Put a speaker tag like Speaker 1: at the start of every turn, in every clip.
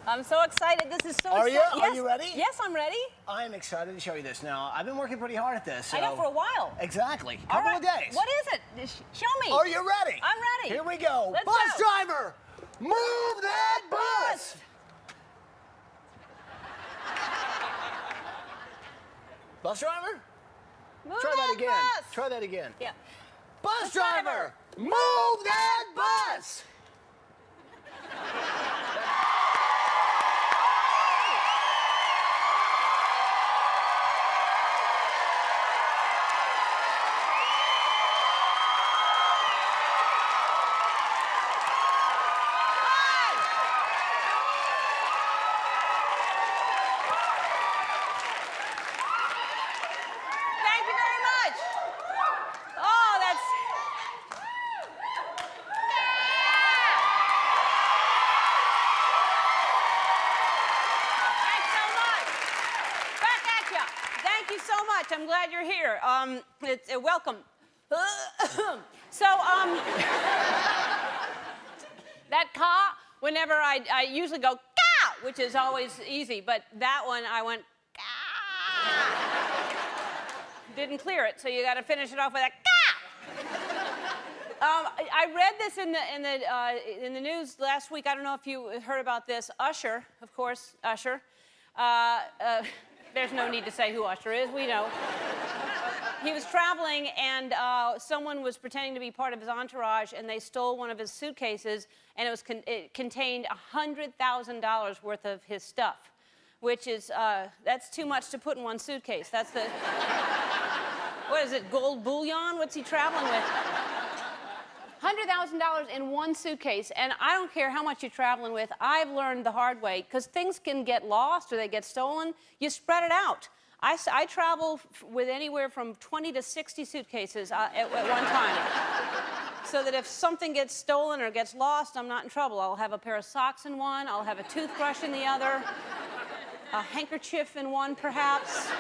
Speaker 1: I'm so excited. This is so
Speaker 2: Are
Speaker 1: exciting.
Speaker 2: you?
Speaker 1: Yes.
Speaker 2: Are you ready?
Speaker 1: Yes, I'm ready.
Speaker 2: I am excited to show you this. Now, I've been working pretty hard at this. So...
Speaker 1: I know, for a while.
Speaker 2: Exactly.
Speaker 1: All
Speaker 2: Couple
Speaker 1: right.
Speaker 2: of days.
Speaker 1: What is it? Show me.
Speaker 2: Are you ready?
Speaker 1: I'm ready.
Speaker 2: Here we go.
Speaker 1: Let's
Speaker 2: Bus
Speaker 1: go.
Speaker 2: driver, move that bus. Bus driver?
Speaker 1: Move
Speaker 2: Try that again.
Speaker 1: Bus.
Speaker 2: Try that again.
Speaker 1: Yeah.
Speaker 2: Bus driver, move that bus.
Speaker 1: Thank you very much. Oh, that's... Thanks so much. Back at ya. Thank you so much. I'm glad you're here. It's welcome. So, that ka, whenever I usually go ka, which is always easy, but that one I went ka. Didn't clear it, so you got to finish it off with a ka. I read this in the news last week. I don't know if you heard about this. Usher, of course, Usher. There's no need to say who Usher is. We know. He was traveling, and someone was pretending to be part of his entourage, and they stole one of his suitcases, and it contained $100,000 worth of his stuff, which is that's too much to put in one suitcase. That's the what is it? Gold bullion? What's he traveling with? $100,000 in one suitcase, and I don't care how much you're traveling with. I've learned the hard way, because things can get lost or they get stolen. You spread it out. I travel with anywhere from 20 to 60 suitcases at one time, so that if something gets stolen or gets lost, I'm not in trouble. I'll have a pair of socks in one, I'll have a toothbrush in the other, a handkerchief in one, perhaps.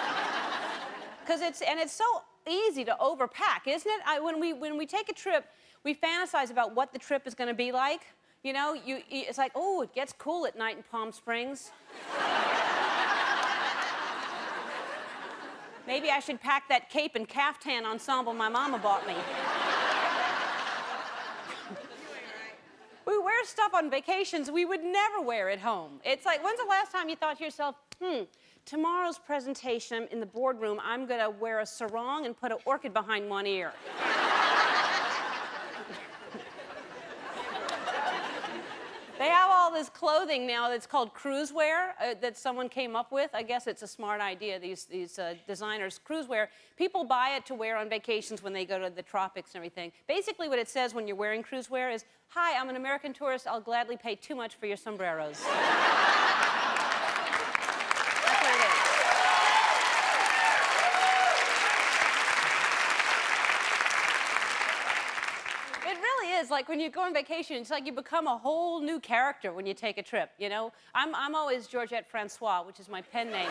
Speaker 1: Because it's so easy to overpack, isn't it? When we take a trip, we fantasize about what the trip is going to be like. You know, it's like, oh, it gets cool at night in Palm Springs. Maybe I should pack that cape and caftan ensemble my mama bought me. We wear stuff on vacations we would never wear at home. It's like, when's the last time you thought to yourself, tomorrow's presentation in the boardroom, I'm going to wear a sarong and put an orchid behind one ear. They have all this clothing now that's called cruise wear that someone came up with. I guess it's a smart idea, these designers. Cruise wear, people buy it to wear on vacations when they go to the tropics and everything. Basically what it says when you're wearing cruise wear is, hi, I'm an American tourist. I'll gladly pay too much for your sombreros. That's what it is. It really is like when you go on vacation, it's like you become a whole new character when you take a trip, you know? I'm always Georgette Francois, which is my pen name.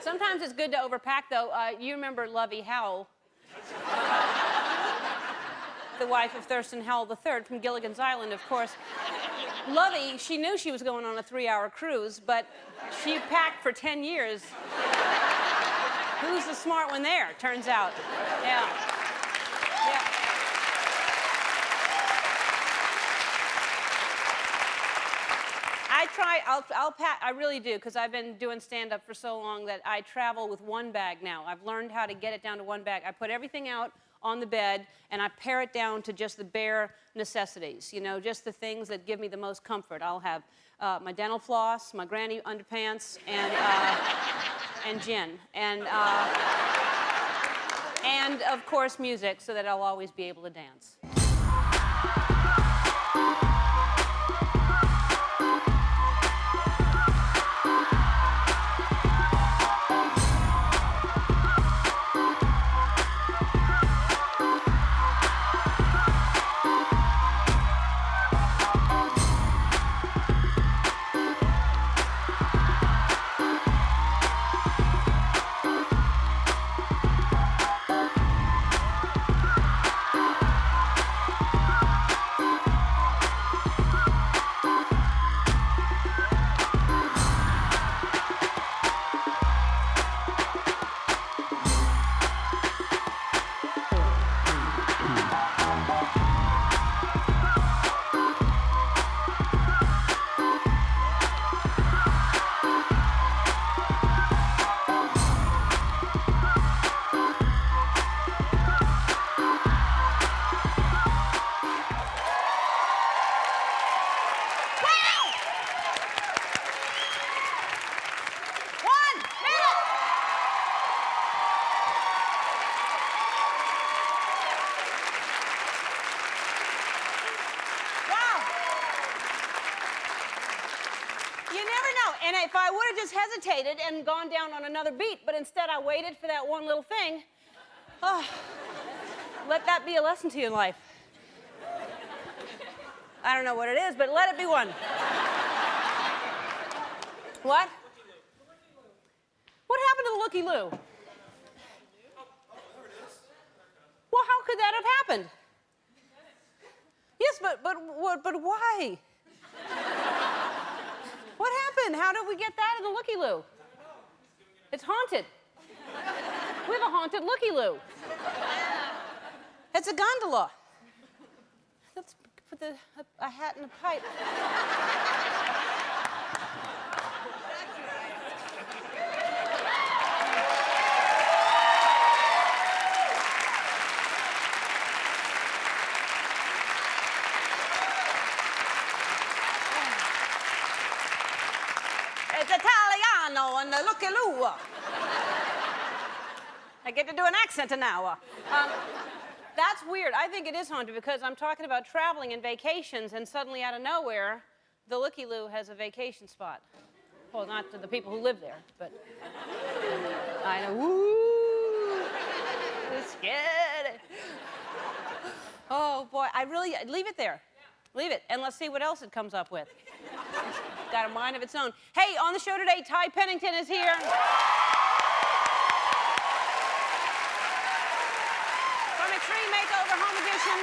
Speaker 1: Sometimes it's good to overpack, though. You remember Lovey Howell, the wife of Thurston Howell III from Gilligan's Island, of course. Lovey, she knew she was going on a 3-hour cruise, but she packed for 10 years. Who's the smart one there, turns out. Yeah. Yeah. I'll pack, I really do, because I've been doing stand-up for so long that I travel with one bag now. I've learned how to get it down to one bag. I put everything out on the bed, and I pare it down to just the bare necessities, you know, just the things that give me the most comfort. I'll have my dental floss, my granny underpants, and gin. And of course, music, so that I'll always be able to dance. And if I would have just hesitated and gone down on another beat, but instead I waited for that one little thing, let that be a lesson to you in life. I don't know what it is, but let it be one. What? What happened to the looky-loo? Well, how could that have happened? Yes, but why? What happened? How did we get that in the looky-loo? It's haunted. We have a haunted looky-loo. It's a gondola. Let's put a hat and a pipe. It's Italiano and the looky-loo. I get to do an accent now. That's weird. I think it is haunted because I'm talking about traveling and vacations, and suddenly out of nowhere, the looky-loo has a vacation spot. Well, not to the people who live there, but I know. Woo! It's scared. Oh boy, leave it there. Leave it, and let's see what else it comes up with. It's got a mind of its own. Hey, on the show today, Ty Pennington is here. From Extreme Makeover Home Edition.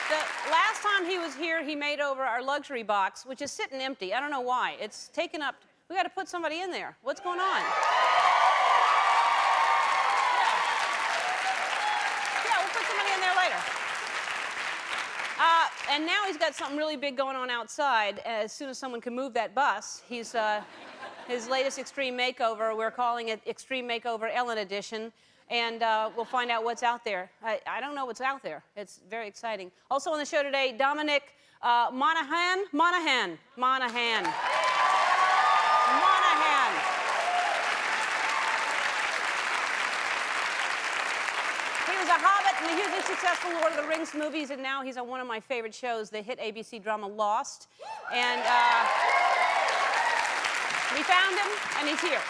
Speaker 1: The last time he was here, he made over our luxury box, which is sitting empty. I don't know why. It's taken up. We got to put somebody in there. What's going on? Yeah, we'll put somebody in there later. And now he's got something really big going on outside. As soon as someone can move that bus, he's his latest Extreme Makeover. We're calling it Extreme Makeover Ellen Edition. And we'll find out what's out there. I don't know what's out there. It's very exciting. Also on the show today, Dominic Monahan. He was a hobbit in the hugely successful Lord of the Rings movies, and now he's on one of my favorite shows, the hit ABC drama Lost. And we found him, and he's here.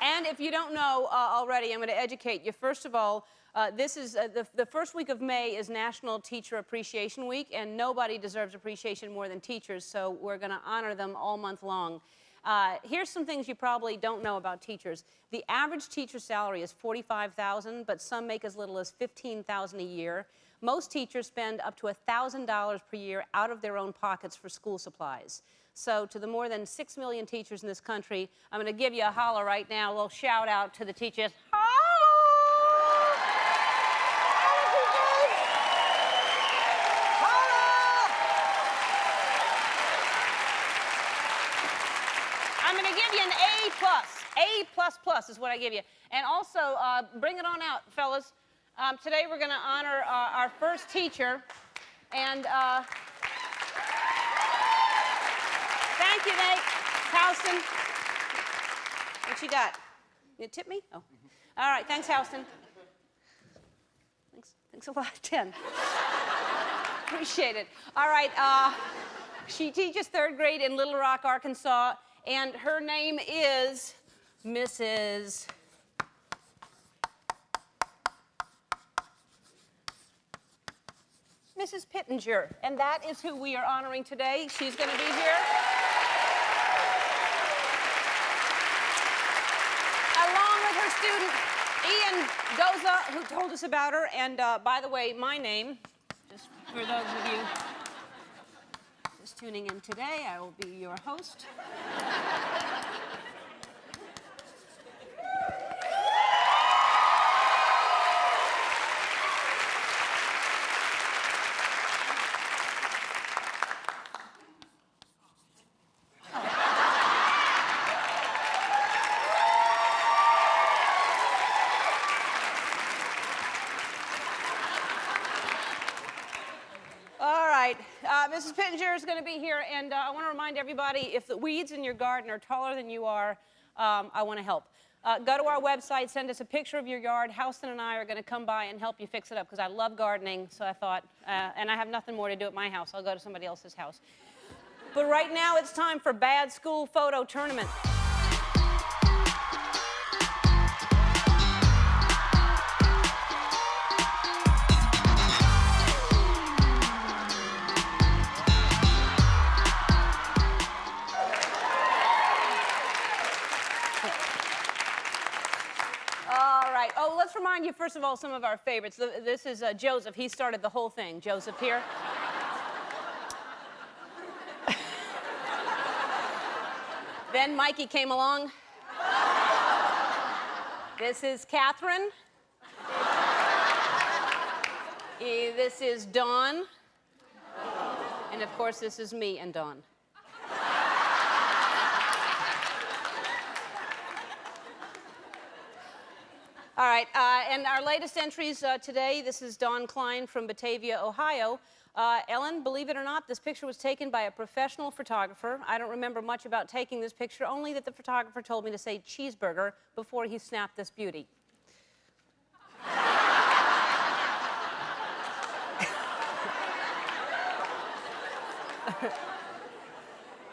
Speaker 1: And if you don't know already, I'm going to educate you. First of all, this is the first week of May is National Teacher Appreciation Week, and nobody deserves appreciation more than teachers, so we're going to honor them all month long. Here's some things you probably don't know about teachers. The average teacher salary is $45,000, but some make as little as $15,000 a year. Most teachers spend up to $1,000 per year out of their own pockets for school supplies. So to the more than 6 million teachers in this country, I'm going to give you a holler right now, a little shout out to the teachers. Holla! Holla! I'm going to give you an A+. A++ is what I give you. And also, bring it on out, fellas. Today we're going to honor our first teacher. And thank you, Nate. Houston. What you got? You tip me? Oh. All right, thanks, Houston. Thanks a lot, 10. Appreciate it. All right, she teaches 3rd grade in Little Rock, Arkansas, and her name is Mrs. Pittenger, and that is who we are honoring today. She's going to be here. Along with her student, Ian Doza, who told us about her. And by the way, my name, just for those of you just tuning in today, I will be your host. Mrs. Pittenger is going to be here, and I want to remind everybody, if the weeds in your garden are taller than you are, I want to help. Go to our website, send us a picture of your yard. Houston and I are going to come by and help you fix it up, because I love gardening, so I thought, and I have nothing more to do at my house. I'll go to somebody else's house. But right now, it's time for Bad School Photo Tournament. All right. Oh, let's remind you, first of all, some of our favorites. This is Joseph. He started the whole thing. Joseph here. Then Mikey came along. This is Catherine. This is Dawn. And of course, this is me and Dawn. All right, and our latest entries today, this is Dawn Klein from Batavia, Ohio. Ellen, believe it or not, this picture was taken by a professional photographer. I don't remember much about taking this picture, only that the photographer told me to say cheeseburger before he snapped this beauty.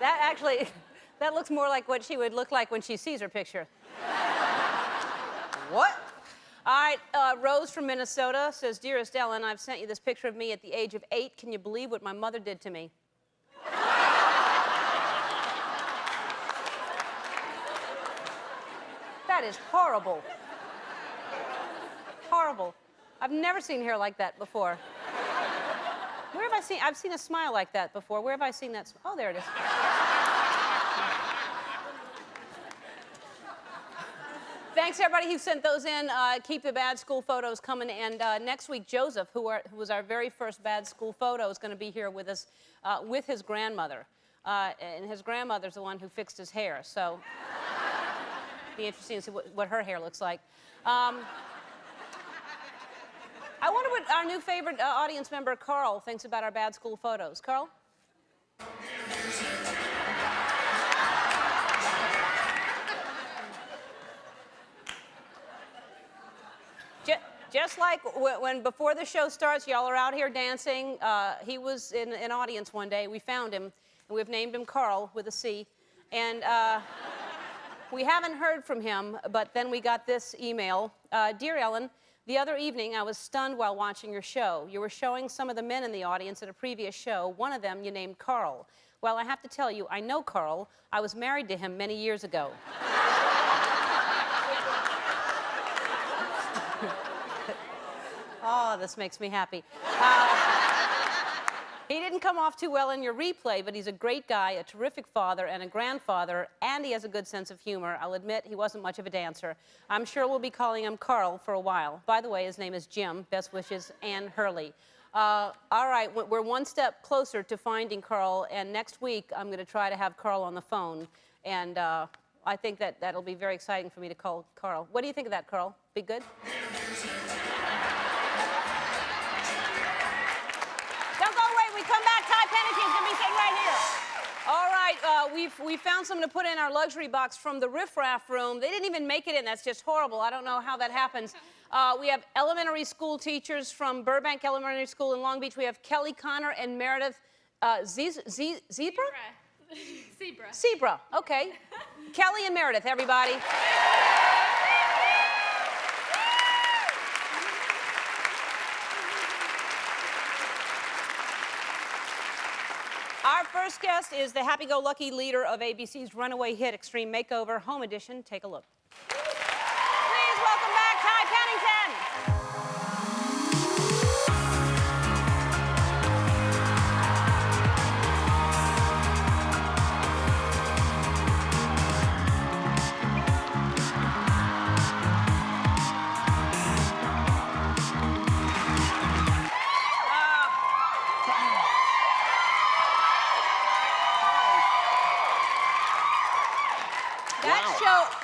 Speaker 1: That looks more like what she would look like when she sees her picture. What? All right, Rose from Minnesota says, Dearest Ellen, I've sent you this picture of me at the age of 8. Can you believe what my mother did to me? That is horrible. Horrible. I've never seen hair like that before. Where have I seen? I've seen a smile like that before. Where have I seen that? Oh, there it is. Thanks, everybody who sent those in. Keep the bad school photos coming. And next week, Joseph, who was our very first bad school photo, is going to be here with us with his grandmother. And his grandmother's the one who fixed his hair. So it'll be interesting to see what her hair looks like. I wonder what our new favorite audience member, Carl, thinks about our bad school photos. Carl? Just like when before the show starts, y'all are out here dancing. He was in an audience one day. We found him, and we've named him Carl with a C. And we haven't heard from him, but then we got this email. Dear Ellen, the other evening I was stunned while watching your show. You were showing some of the men in the audience at a previous show. One of them you named Carl. Well, I have to tell you, I know Carl. I was married to him many years ago. Oh, this makes me happy. He didn't come off too well in your replay, but he's a great guy, a terrific father, and a grandfather, and he has a good sense of humor. I'll admit he wasn't much of a dancer. I'm sure we'll be calling him Carl for a while. By the way, his name is Jim. Best wishes, Ann Hurley. All right, we're one step closer to finding Carl, and next week I'm going to try to have Carl on the phone, and I think that'll be very exciting for me to call Carl. What do you think of that, Carl? Be good? Come back, Ty Pennington's gonna be sitting right here. All right, we found something to put in our luxury box from the Riff Raff room. They didn't even make it in. That's just horrible. I don't know how that happens. We have elementary school teachers from Burbank Elementary School in Long Beach. We have Kelly Connor and Meredith Zebra? Zebra, okay. Kelly and Meredith, everybody. Our first guest is the happy-go-lucky leader of ABC's runaway hit, Extreme Makeover, Home Edition. Take a look. Please welcome back Ty Pennington.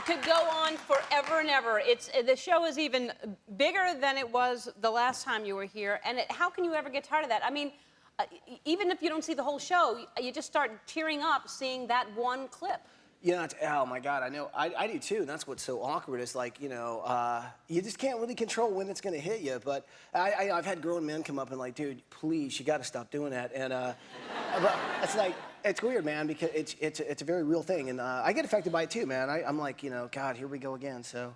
Speaker 1: Could go on forever and ever. The show is even bigger than it was the last time you were here. And how can you ever get tired of that? I mean, even if you don't see the whole show, you just start tearing up seeing that one clip.
Speaker 2: You know, oh my God, I know, I do too, and that's what's so awkward. It's like, you know, you just can't really control when it's gonna hit you, but I've had grown men come up and like, dude, please, you gotta stop doing that, and but it's like, It's weird, man, because it's a very real thing, and I get affected by it too, man. I'm like, God, here we go again. So,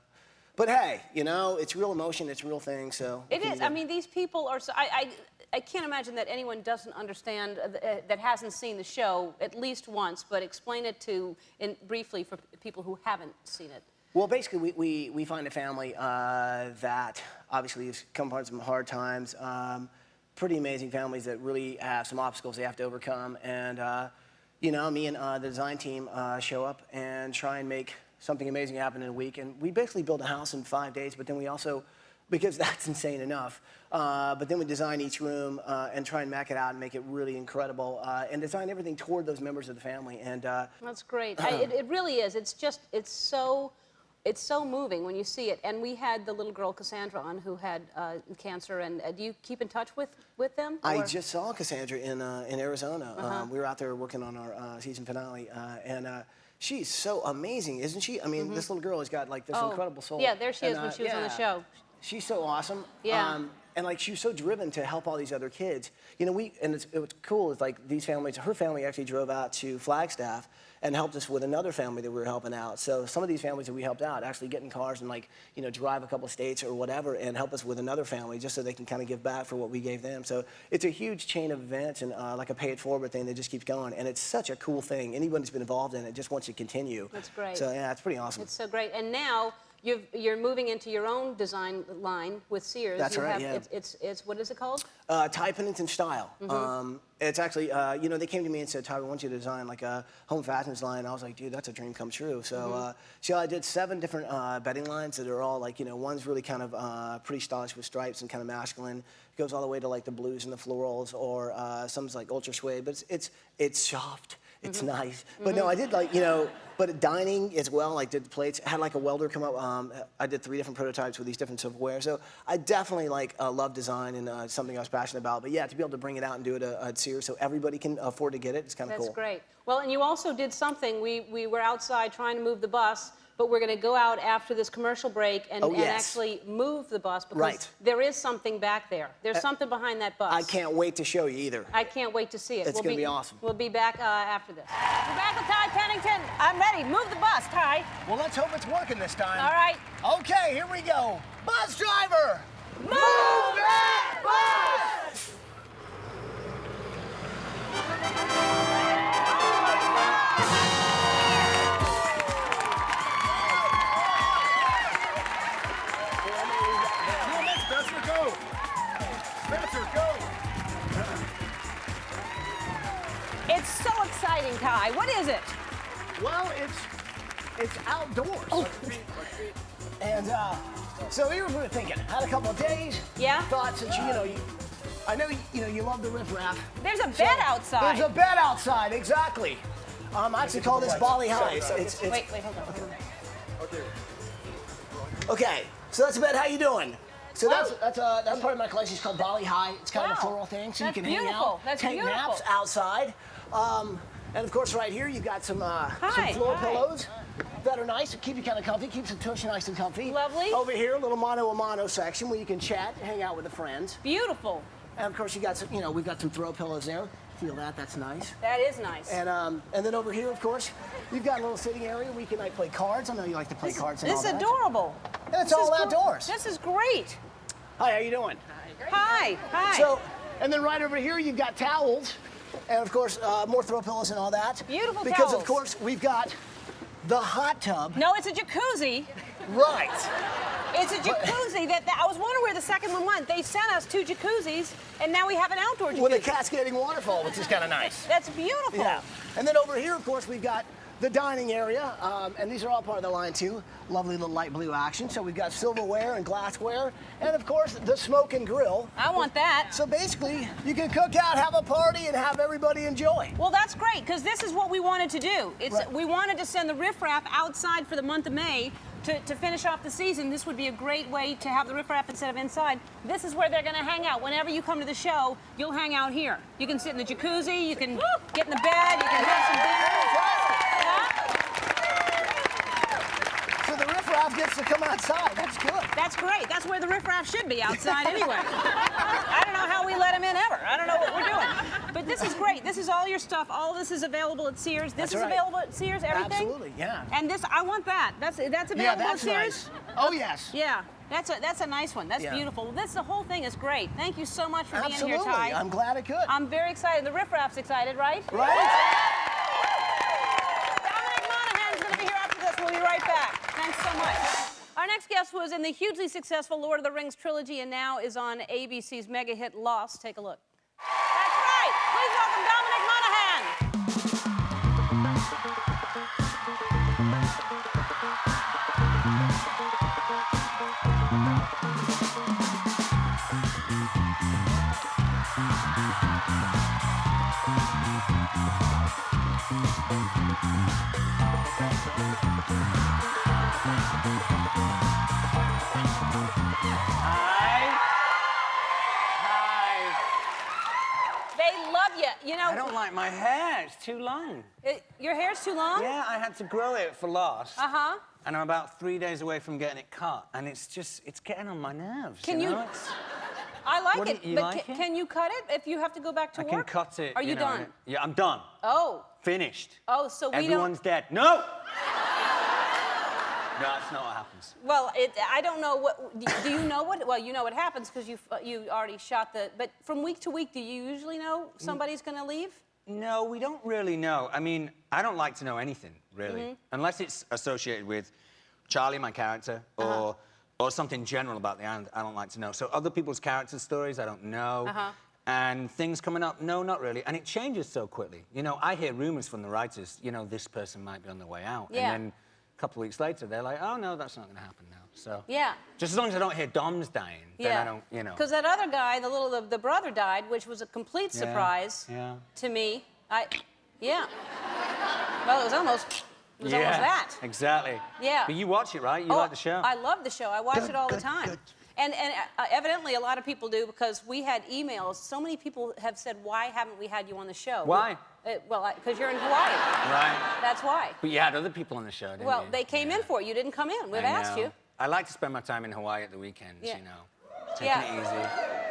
Speaker 2: but hey, it's real emotion, it's a real thing. So
Speaker 1: it is. I mean, these people are. So, I can't imagine that anyone doesn't understand that hasn't seen the show at least once. But explain it briefly for people who haven't seen it.
Speaker 2: Well, basically, we find a family that obviously has come from some hard times. Pretty amazing families that really have some obstacles they have to overcome. And, me and the design team show up and try and make something amazing happen in a week. And we basically build a house in 5 days, but then we also, because that's insane enough, but then we design each room and try and map it out and make it really incredible and design everything toward those members of the family. And
Speaker 1: that's great. It really is. It's so moving when you see it. And we had the little girl Cassandra on who had cancer. And do you keep in touch with them?
Speaker 2: I just saw Cassandra in Arizona. We were out there working on our season finale, and she's so amazing, isn't she? I mean, this little girl has got like this incredible soul.
Speaker 1: Yeah, there she is when she was on the show.
Speaker 2: She's so awesome.
Speaker 1: Yeah.
Speaker 2: And like she was so driven to help all these other kids. And it was cool. It's like these families. Her family actually drove out to Flagstaff and helped us with another family that we were helping out. So some of these families that we helped out actually get in cars and drive a couple states or whatever and help us with another family just so they can kind of give back for what we gave them. So it's a huge chain of events and like a pay it forward thing that just keeps going. And it's such a cool thing. Anyone who's been involved in it just wants to continue.
Speaker 1: That's great.
Speaker 2: So yeah, it's pretty awesome.
Speaker 1: It's so great. And now you're moving into your own design line with Sears.
Speaker 2: That's right, yeah.
Speaker 1: It's what is it called?
Speaker 2: Ty Pennington Style. It's actually, they came to me and said, Ty, we want you to design like a home fashions line. I was like, dude, that's a dream come true. So, I did 7 different bedding lines that are all like, one's really kind of pretty stylish with stripes and kind of masculine. It goes all the way to like the blues and the florals, or some's like ultra suede, but it's soft. It's nice. But no, I did like, but dining as well, like did the plates, had like a welder come up. I did 3 different prototypes with these different silverware. So I definitely love design and something I was passionate about. But yeah, to be able to bring it out and do it at Sears so everybody can afford to get it, it's kind of cool.
Speaker 1: That's great. Well, and you also did something. We were outside trying to move the bus, but we're going to go out after this commercial break and actually move the bus because there is something back there. There's something behind that bus.
Speaker 2: I can't wait to show you either.
Speaker 1: I can't wait to see it.
Speaker 2: It's going to be awesome.
Speaker 1: We'll be back after this. We're back with Ty Pennington. I'm ready. Move the bus, Ty.
Speaker 2: Well, let's hope it's working this time.
Speaker 1: All right.
Speaker 2: Okay, here we go. Bus driver, move that bus!
Speaker 1: It's so exciting, Ty. What is it?
Speaker 2: Well, it's outdoors. Oh. And so here's what we're thinking. Had a couple of days.
Speaker 1: Yeah.
Speaker 2: Thought since I know you love the riffraff.
Speaker 1: There's a bed outside.
Speaker 2: There's a bed outside, exactly. I actually call this Bali High.
Speaker 1: Wait, hold on.
Speaker 2: Okay, so that's a bed. How you doing? So that's part of my collection. It's called Bali High. It's kind of a floral thing, so
Speaker 1: that's
Speaker 2: you can hang
Speaker 1: beautiful.
Speaker 2: out, take naps outside. And of course, right here you've got some floor pillows that are nice. Keep you kind of comfy. Keeps the tush nice and comfy.
Speaker 1: Lovely.
Speaker 2: Over here, a little mano-a-mano section where you can chat, hang out with the friends.
Speaker 1: Beautiful.
Speaker 2: And of course, you got some. We've got some throw pillows there. Feel that? That's nice.
Speaker 1: That is nice.
Speaker 2: And then over here, of course, you've got a little sitting area where you can play cards. I know you like to play cards and all that.
Speaker 1: This is adorable.
Speaker 2: And it's all outdoors.
Speaker 1: This is great.
Speaker 2: Hi, how you doing?
Speaker 1: Hi.
Speaker 2: So, and then right over here, you've got towels. And of course, more throw pillows and all that.
Speaker 1: Beautiful
Speaker 2: because,
Speaker 1: towels.
Speaker 2: of course, we've got the hot tub.
Speaker 1: No, it's a jacuzzi.
Speaker 2: Right.
Speaker 1: It's a jacuzzi that I was wondering where the second one went. They sent us 2 jacuzzis, and now we have an outdoor jacuzzi.
Speaker 2: With a cascading waterfall, which is kind of nice.
Speaker 1: That's beautiful.
Speaker 2: Yeah. And then over here, of course, we've got the dining area, and these are all part of the line too. Lovely little light blue action. So we've got silverware and glassware, and of course the smoke and grill.
Speaker 1: I want that.
Speaker 2: So basically, you can cook out, have a party, and have everybody enjoy.
Speaker 1: Well, that's great, because this is what we wanted to do. We wanted to send the riffraff outside for the month of May to finish off the season. This would be a great way to have the riffraff instead of inside. This is where they're going to hang out. Whenever you come to the show, you'll hang out here. You can sit in the jacuzzi, you can get in the bed, you can have some dinner.
Speaker 2: So the riffraff gets to come outside. That's good.
Speaker 1: That's great. That's where the riffraff should be, outside anyway. I don't know how we let him in ever. I don't know what we're doing. But this is great. This is all your stuff. All of this is available at Sears. This is
Speaker 2: right.
Speaker 1: available at Sears, everything?
Speaker 2: Absolutely, yeah.
Speaker 1: And this, I want that. That's available
Speaker 2: Yeah,
Speaker 1: at
Speaker 2: that's
Speaker 1: Sears?
Speaker 2: nice. Oh, yes.
Speaker 1: Yeah, that's a nice one. That's
Speaker 2: Yeah.
Speaker 1: beautiful. The whole thing is great. Thank you so much for being
Speaker 2: Absolutely.
Speaker 1: here, Ty.
Speaker 2: I'm glad I could.
Speaker 1: I'm very excited. The Riff Raff's excited, right?
Speaker 2: Right?
Speaker 1: Dominic Monaghan's going to be here after this. We'll be right back. Thanks so much. Our next guest was in the hugely successful Lord of the Rings trilogy and now is on ABC's mega hit Lost. Take a look. That's right. Please welcome Dominic Monaghan. They love you. You know,
Speaker 3: I don't like my hair. It's too long.
Speaker 1: Your hair's too long?
Speaker 3: Yeah, I had to grow it for Lost.
Speaker 1: Uh-huh.
Speaker 3: And I'm about 3 days away from getting it cut. And it's getting on my nerves.
Speaker 1: Can you-
Speaker 3: know? It's-
Speaker 1: I like
Speaker 3: What,
Speaker 1: it,
Speaker 3: you
Speaker 1: but
Speaker 3: like it?
Speaker 1: Can you cut it if you have to go back to
Speaker 3: I
Speaker 1: work?
Speaker 3: can cut it.
Speaker 1: Are you
Speaker 3: know,
Speaker 1: done?
Speaker 3: Yeah, I'm done.
Speaker 1: Oh.
Speaker 3: Finished.
Speaker 1: Oh, so we
Speaker 3: Everyone's
Speaker 1: don't...
Speaker 3: dead. No! No, that's not what happens.
Speaker 1: Well, I don't know what... Do you know what... Well, you know what happens because you already shot the... But from week to week, do you usually know somebody's going to leave?
Speaker 3: No, we don't really know. I mean, I don't like to know anything, really. Unless it's associated with Charlie, my character, or something general about the island, I don't like to know. So other people's character stories, I don't know. And things coming up, no, not really. And it changes so quickly. You know, I hear rumors from the writers, you know, this person might be on their way out.
Speaker 1: Yeah.
Speaker 3: And then a couple of weeks later, they're like, oh, no, that's not going to happen now. So
Speaker 1: Yeah.
Speaker 3: just as long as I don't hear Dom's dying, then I don't, you know.
Speaker 1: Because that other guy, the brother died, which was a complete surprise to me. Yeah. Well, it was almost that.
Speaker 3: Exactly.
Speaker 1: Yeah.
Speaker 3: But you watch it, right? You like the show?
Speaker 1: I love the show. I watch
Speaker 2: Good,
Speaker 1: it all the
Speaker 2: good,
Speaker 1: time.
Speaker 2: good.
Speaker 1: And evidently a lot of people do because we had emails. So many people have said, why haven't we had you on the show?
Speaker 3: Why?
Speaker 1: Well, because you're in Hawaii.
Speaker 3: Right.
Speaker 1: That's why.
Speaker 3: But you had other people on the show, didn't you?
Speaker 1: Well, they came in for it. You didn't come in. We've
Speaker 3: I
Speaker 1: asked
Speaker 3: know.
Speaker 1: you.
Speaker 3: I like to spend my time in Hawaii at the weekends,
Speaker 1: Yeah.
Speaker 3: you know. Taking it easy.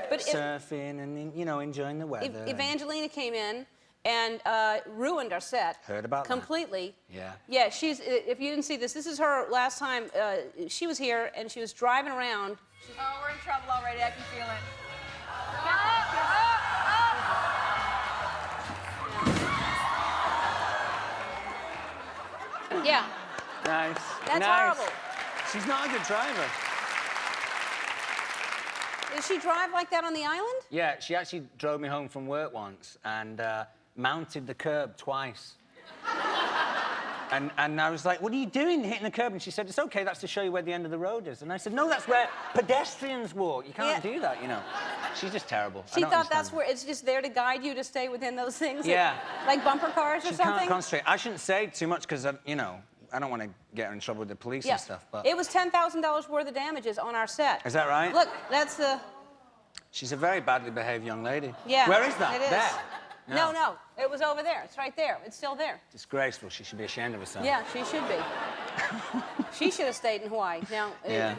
Speaker 1: But
Speaker 3: Surfing and, you know, enjoying the weather.
Speaker 1: Evangeline came in and ruined our set.
Speaker 3: Heard about that.
Speaker 1: completely.
Speaker 3: Yeah.
Speaker 1: Yeah, she's, if you didn't see this is her last time. She was here and she was driving around.
Speaker 4: Oh, we're in trouble already. I can feel it.
Speaker 1: Yeah,
Speaker 3: Nice.
Speaker 1: that's
Speaker 3: nice.
Speaker 1: horrible.
Speaker 3: She's not a good driver.
Speaker 1: Did she drive like that on the island?
Speaker 3: Yeah, she actually drove me home from work once and mounted the curb twice. And I was like, what are you doing hitting the curb? And she said, it's okay, that's to show you where the end of the road is. And I said, no, that's where pedestrians walk. You can't do that, you know. She's just terrible.
Speaker 1: She thought that's where it's just there to guide you to stay within those things?
Speaker 3: Yeah.
Speaker 1: Like bumper cars or
Speaker 3: She
Speaker 1: something?
Speaker 3: can't concentrate. I shouldn't say too much because, you know, I don't want to get her in trouble with the police and stuff, but...
Speaker 1: It was $10,000 worth of damages on our set.
Speaker 3: Is that right?
Speaker 1: Look, that's the...
Speaker 3: She's a very badly behaved young lady.
Speaker 1: Yeah.
Speaker 3: Where is that?
Speaker 1: It is.
Speaker 3: There?
Speaker 1: No, it was over there. It's right there. It's still there.
Speaker 3: Disgraceful. She should be ashamed of herself.
Speaker 1: Yeah, she should be. She should have stayed in Hawaii. Now,
Speaker 3: Yeah.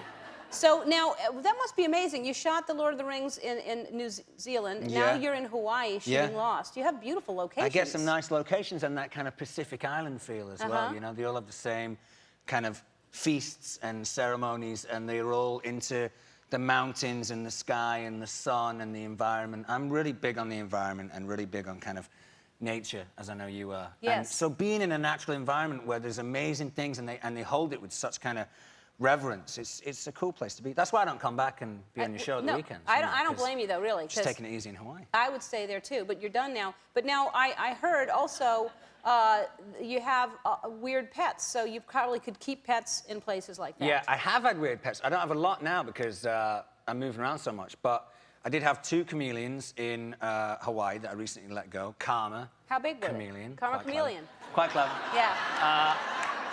Speaker 1: So now, that must be amazing. You shot The Lord of the Rings in New Zealand. Now
Speaker 3: Yeah.
Speaker 1: you're in Hawaii shooting
Speaker 3: Yeah.
Speaker 1: Lost. You have beautiful locations.
Speaker 3: I get some nice locations and that kind of Pacific Island feel as well. You know, they all have the same kind of feasts and ceremonies, and they're all into the mountains and the sky and the sun and the environment. I'm really big on the environment and really big on kind of nature, as I know you are.
Speaker 1: Yes.
Speaker 3: And so being in a natural environment where there's amazing things and they hold it with such kind of reverence, it's a cool place to be. That's why I don't come back and be on your show at the weekends.
Speaker 1: I
Speaker 3: you know,
Speaker 1: don't
Speaker 3: 'cause
Speaker 1: blame you, though, really.
Speaker 3: Just
Speaker 1: 'cause
Speaker 3: taking it easy in Hawaii.
Speaker 1: I would stay there, too, but you're done now. But now I heard also you have weird pets, so you probably could keep pets in places like that.
Speaker 3: Yeah, I have had weird pets. I don't have a lot now because I'm moving around so much, but I did have 2 chameleons in Hawaii that I recently let go. Karma.
Speaker 1: How big were they?
Speaker 3: Chameleon.
Speaker 1: Karma
Speaker 3: quite
Speaker 1: chameleon.
Speaker 3: Clever. Quite clever.
Speaker 1: Yeah.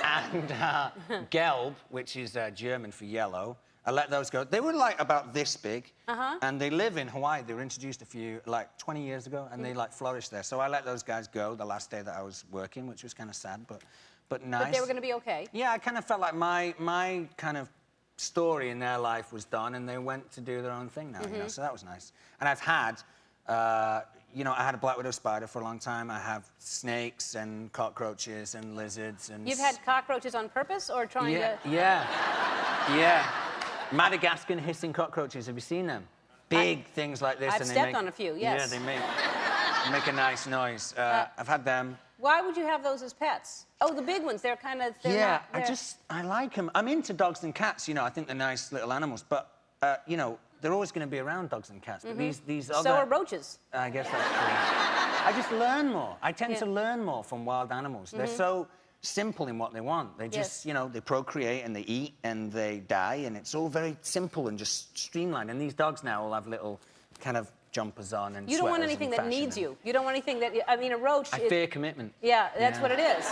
Speaker 3: And Gelb, which is German for yellow. I let those go. They were like about this big, and they live in Hawaii. They were introduced a few, like 20 years ago, and they like flourished there. So I let those guys go the last day that I was working, which was kind of sad, but nice.
Speaker 1: But they were going to be okay.
Speaker 3: Yeah, I kind of felt like my kind of story in their life was done, and they went to do their own thing now. You know, so that was nice. And I've had, you know, I had a black widow spider for a long time. I have snakes and cockroaches and lizards and...
Speaker 1: You've had cockroaches on purpose or trying to...
Speaker 3: Yeah. Madagascan hissing cockroaches, have you seen them? Big things like this.
Speaker 1: I've
Speaker 3: and they
Speaker 1: stepped
Speaker 3: make,
Speaker 1: on a few, yes.
Speaker 3: Yeah, they make a nice noise. I've had them.
Speaker 1: Why would you have those as pets? Oh, the big ones, they're kind of...
Speaker 3: I like them. I'm into dogs and cats, you know, I think they're nice little animals, but, you know, they're always going to be around dogs and cats, but these other...
Speaker 1: So are roaches.
Speaker 3: I guess that's true. I just learn more. I tend to learn more from wild animals. They're so simple in what they want. They just, you know, they procreate and they eat and they die, and it's all very simple and just streamlined. And these dogs now all have little kind of jumpers on and
Speaker 1: You don't want
Speaker 3: sweaters
Speaker 1: anything
Speaker 3: and
Speaker 1: that
Speaker 3: fashion
Speaker 1: needs
Speaker 3: and-
Speaker 1: you. You don't want anything that... I mean, a roach...
Speaker 3: I fear commitment.
Speaker 1: Yeah, that's what it is.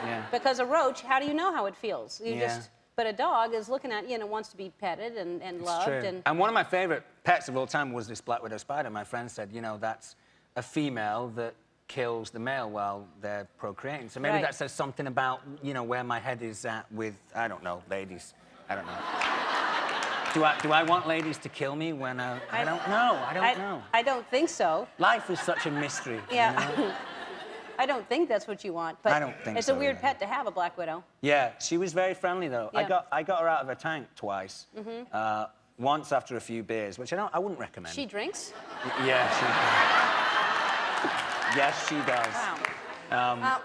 Speaker 3: Yeah.
Speaker 1: Because a roach, how do you know how it feels? You
Speaker 3: Yeah.
Speaker 1: just... But a dog is looking at you and wants to be petted and loved.
Speaker 3: True. And one of my favorite pets of all time was this black widow spider. My friend said, you know, that's a female that kills the male while they're procreating. So maybe that says something about, you know, where my head is at with, I don't know, ladies. I don't know. Do I want ladies to kill me when I don't know. I don't know.
Speaker 1: I don't think so.
Speaker 3: Life is such a mystery.
Speaker 1: Yeah.
Speaker 3: You know?
Speaker 1: I don't think that's what you want. But
Speaker 3: I don't think
Speaker 1: it's
Speaker 3: so,
Speaker 1: a weird
Speaker 3: yeah.
Speaker 1: pet to have, a black widow.
Speaker 3: Yeah, she was very friendly though.
Speaker 1: Yeah.
Speaker 3: I got her out of her tank twice. Once after a few beers, which I wouldn't recommend.
Speaker 1: She drinks?
Speaker 3: Yeah, she does. Yes, she does.
Speaker 1: Wow.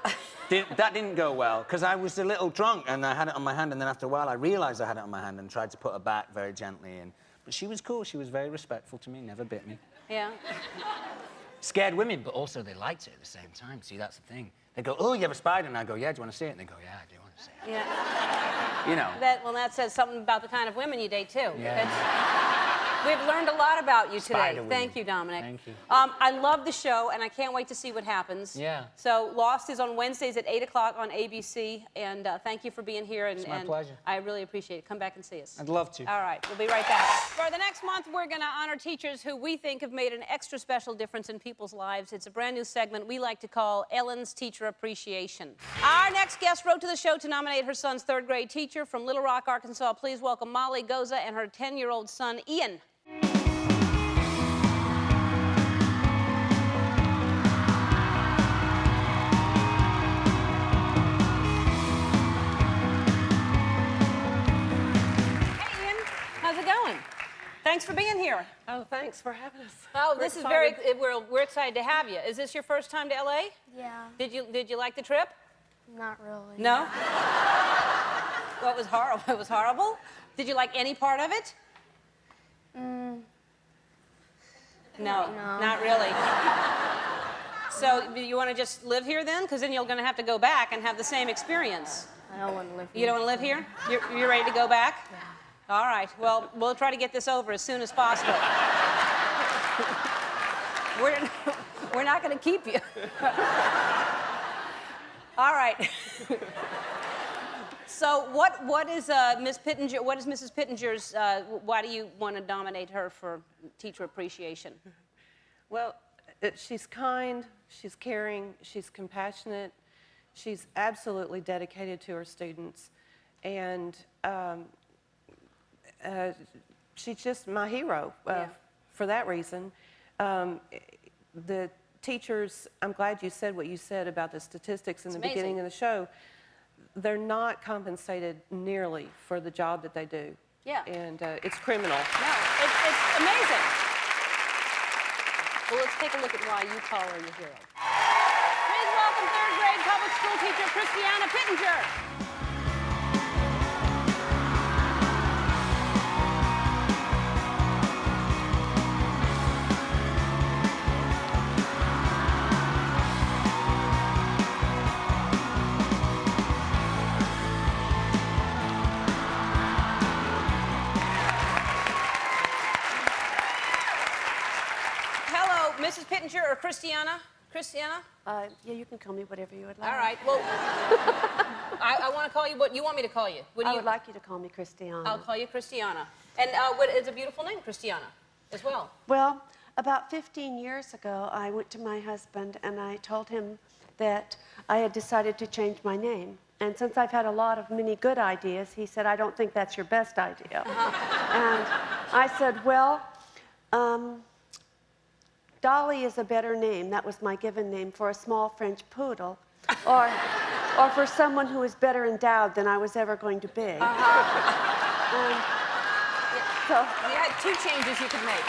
Speaker 3: That didn't go well, because I was a little drunk and I had it on my hand, and then after a while I realized I had it on my hand and tried to put her back very gently. But she was cool, she was very respectful to me, never bit me.
Speaker 1: Yeah.
Speaker 3: Scared women, but also they liked it at the same time. See, that's the thing. They go, oh, you have a spider? And I go, yeah, do you want to see it? And they go, yeah, I do want to see it.
Speaker 1: Yeah.
Speaker 3: You know.
Speaker 1: That says something about the kind of women you date, too.
Speaker 3: Yeah.
Speaker 1: We've learned a lot about you today.
Speaker 3: Spider women.
Speaker 1: Thank you, Dominic.
Speaker 3: Thank you.
Speaker 1: I love the show, and I can't wait to see what happens.
Speaker 3: Yeah.
Speaker 1: So Lost is on Wednesdays at 8 o'clock on ABC, and thank you for being here. And,
Speaker 3: It's my pleasure.
Speaker 1: I really appreciate it. Come back and see us.
Speaker 3: I'd love to.
Speaker 1: All right, we'll be right back. For the next month, we're going to honor teachers who we think have made an extra special difference in people's lives. It's a brand new segment we like to call Ellen's Teacher Appreciation. Our next guest wrote to the show to nominate her son's third grade teacher from Little Rock, Arkansas. Please welcome Molly Goza and her 10-year-old son, Ian. Thanks for being here.
Speaker 5: Oh, thanks for having us.
Speaker 1: Oh,
Speaker 5: We're
Speaker 1: this is
Speaker 5: excited.
Speaker 1: we're excited to have you. Is this your first time to LA?
Speaker 6: Yeah,
Speaker 1: Did you like the trip?
Speaker 6: not really.
Speaker 1: No? Well, it was horrible. It was horrible? Did you like any part of it? No, not really. So you want to just live here then? Because then you're going to have to go back and have the same experience.
Speaker 6: I don't want to live here.
Speaker 1: You don't want to live here? You're ready to go back?
Speaker 6: Yeah.
Speaker 1: All right. Well, we'll try to get this over as soon as possible. We're not going to keep you. All right. So what is Miss Pittenger? What is Mrs. Pittenger's? Why do you want to nominate her for teacher appreciation?
Speaker 5: Well, she's kind, she's caring, she's compassionate, she's absolutely dedicated to her students, and she's just my hero for that reason. The teachers, I'm glad you said what you said about the statistics in the beginning of the show. They're not compensated nearly for the job that they do.
Speaker 1: Yeah.
Speaker 5: And it's criminal.
Speaker 1: No, it's amazing. Well, let's take a look at why you call her your hero. Please welcome third grade public school teacher Christiana Pittenger. Mrs. Pittenger or Christiana? Christiana?
Speaker 6: Yeah, you can call me whatever you would like.
Speaker 1: All right. Well, I want to call you what you want me to call you.
Speaker 6: I would like you to call me Christiana.
Speaker 1: I'll call you Christiana. And it's a beautiful name, Christiana, as well.
Speaker 6: Well, about 15 years ago, I went to my husband and I told him that I had decided to change my name. And since I've had many good ideas, he said, I don't think that's your best idea. And I said, well, Dolly is a better name. That was my given name for a small French poodle, or for someone who is better endowed than I was ever going to be. So
Speaker 1: You had 2 changes you could make.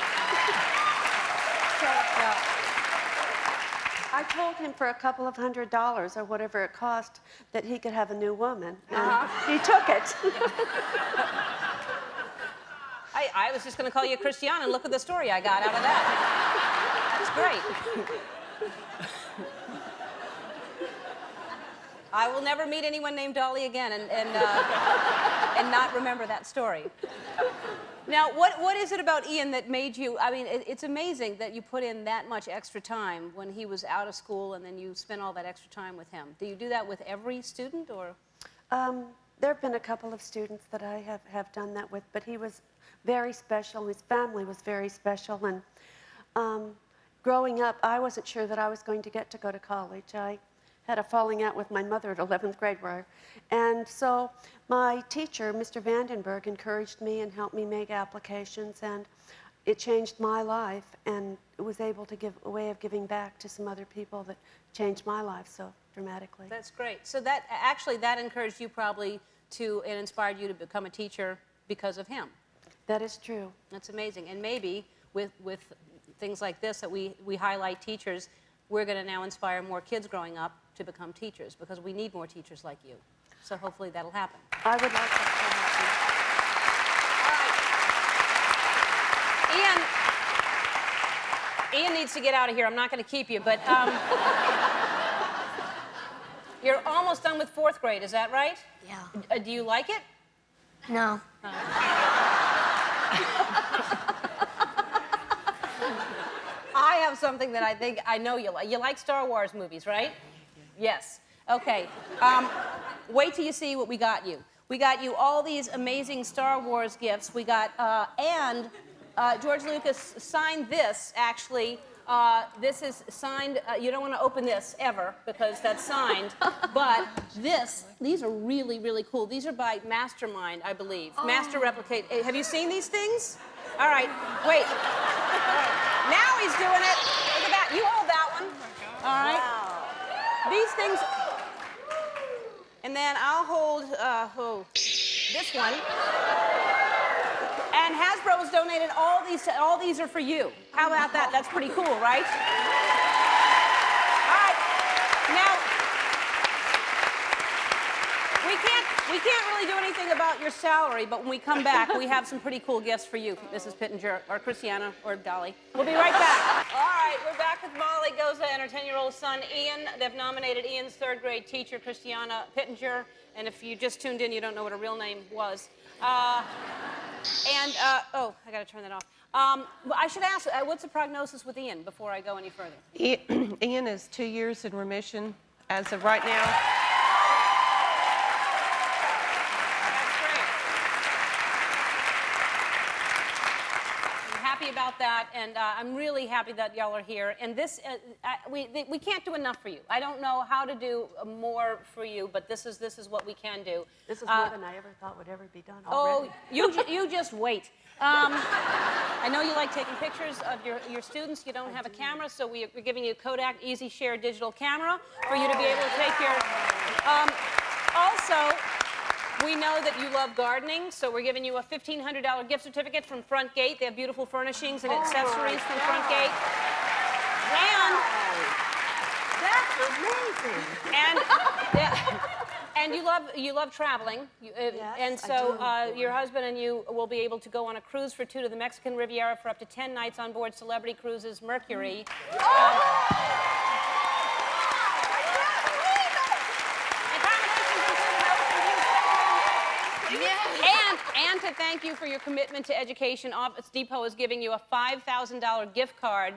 Speaker 6: I told him for a couple of $100 or whatever it cost that he could have a new woman, and he took it.
Speaker 1: I was just going to call you Christiana, and look at the story I got out of that. That's great. I will never meet anyone named Dolly again and not remember that story. Now, what is it about Ian that made you, I mean, it's amazing that you put in that much extra time when he was out of school and then you spent all that extra time with him. Do you do that with every student, or?
Speaker 6: There have been a couple of students that I have done that with, but he was very special. His family was very special, and growing up, I wasn't sure that I was going to get to go to college. I had a falling out with my mother at 11th grade, and so my teacher, Mr. Vandenberg, encouraged me and helped me make applications, and it changed my life, and was able to give a way of giving back to some other people that changed my life so dramatically.
Speaker 1: That's great. So that actually that encouraged you probably to, and inspired you to become a teacher because of him.
Speaker 6: That is true.
Speaker 1: That's amazing. And maybe with things like this that we highlight teachers, we're going to now inspire more kids growing up to become teachers, because we need more teachers like you. So hopefully that'll happen.
Speaker 6: I would like that
Speaker 1: to happen. Ian needs to get out of here. I'm not going to keep you, but you're almost done with 4th grade, is that right?
Speaker 7: Yeah.
Speaker 1: Do you like it?
Speaker 7: No.
Speaker 1: I have something that I think I know you like. You like Star Wars movies, right? Yes. Okay. Wait till you see what we got you. We got you all these amazing Star Wars gifts. We got, and George Lucas signed this, actually. This is signed, you don't want to open this ever, because that's signed. But these are really, really cool. These are by Mastermind, I believe. Master Replicate. Have you seen these things? All right, wait. Now he's doing it. Look at that. You hold that one. All right. Wow. These things. And then I'll hold this one. And Hasbro has donated all these. All these are for you. How about that? That's pretty cool, right? All right. Now, we can't really do anything about your salary, but when we come back, we have some pretty cool gifts for you, Mrs. Pittenger, or Christiana, or Dolly. We'll be right back. All right, we're back with Molly Goza and her 10-year-old son, Ian. They've nominated Ian's 3rd grade teacher, Christiana Pittenger. And if you just tuned in, you don't know what her real name was. Oh, I got to turn that off. I should ask, what's the prognosis with Ian before I go any further?
Speaker 5: Ian is 2 years in remission as of right now.
Speaker 1: About that, and I'm really happy that y'all are here. And this, we can't do enough for you. I don't know how to do more for you, but this is what we can do.
Speaker 6: This is more than I ever thought would ever be done
Speaker 1: Oh,
Speaker 6: already.
Speaker 1: you just wait. I know you like taking pictures of your students. You don't have a camera, so we're giving you a Kodak Easy Share digital camera for you to be able to take your. Also, we know that you love gardening, so we're giving you a $1,500 gift certificate from Front Gate. They have beautiful furnishings and accessories from Front Gate. And
Speaker 6: That's amazing.
Speaker 1: And you love traveling,
Speaker 6: Yes,
Speaker 1: and so your husband and you will be able to go on a cruise for 2 to the Mexican Riviera for up to 10 nights on board Celebrity Cruises Mercury. And to thank you for your commitment to education, Office Depot is giving you a $5,000 gift card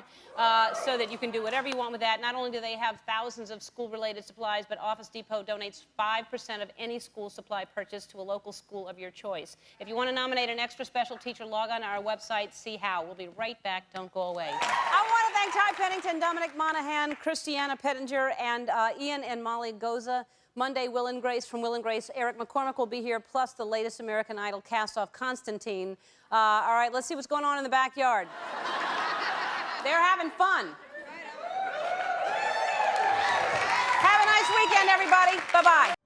Speaker 1: so that you can do whatever you want with that. Not only do they have thousands of school-related supplies, but Office Depot donates 5% of any school supply purchase to a local school of your choice. If you want to nominate an extra special teacher, log on to our website, see how. We'll be right back. Don't go away. I want to thank Ty Pennington, Dominic Monahan, Christiana Pittenger, and Ian and Molly Goza. Monday, Will and Grace from Will and Grace. Eric McCormick will be here, plus the latest American Idol cast-off, Constantine. All right, let's see what's going on in the backyard. They're having fun. Have a nice weekend, everybody. Bye-bye.